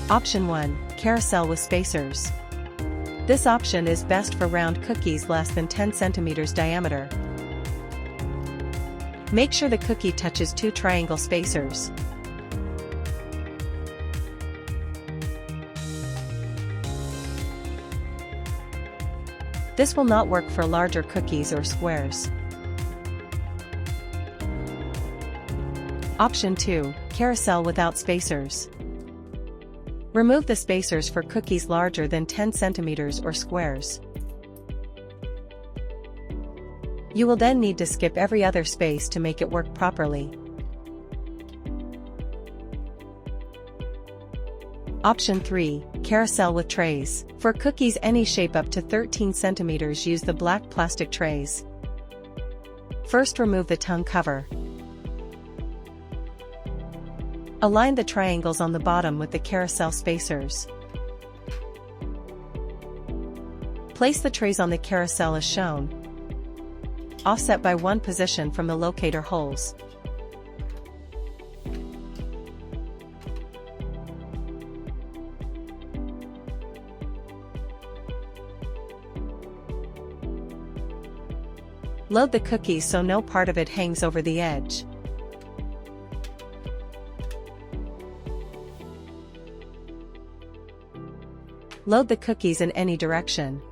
Option 1. Carousel with spacers. This option is best for round cookies less than 10 cm diameter. Make sure the cookie touches 2 triangle spacers. This will not work for larger cookies or squares. Option 2. Carousel without spacers. Remove the spacers for cookies larger than 10 cm or squares. You will then need to skip every other space to make it work properly. Option 3. Carousel with trays. For cookies any shape up to 13 cm, use the black plastic trays. First, remove the tongue cover. Align the triangles on the bottom with the carousel spacers. Place the trays on the carousel as shown, offset by 1 position from the locator holes. Load the cookies so no part of it hangs over the edge. Load the cookies in any direction.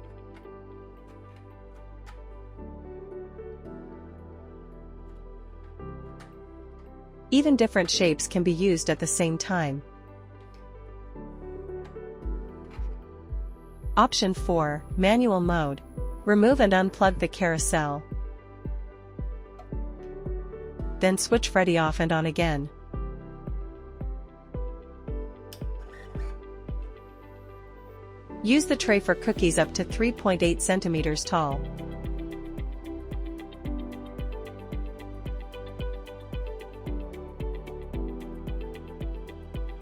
Even different shapes can be used at the same time. Option 4. Manual mode. Remove and unplug the carousel. Then switch Freddie off and on again. Use the tray for cookies up to 3.8 cm tall.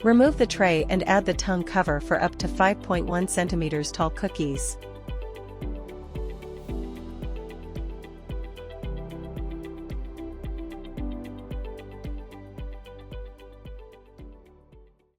Remove the tray and add the tongue cover for up to 5.1 cm tall cookies.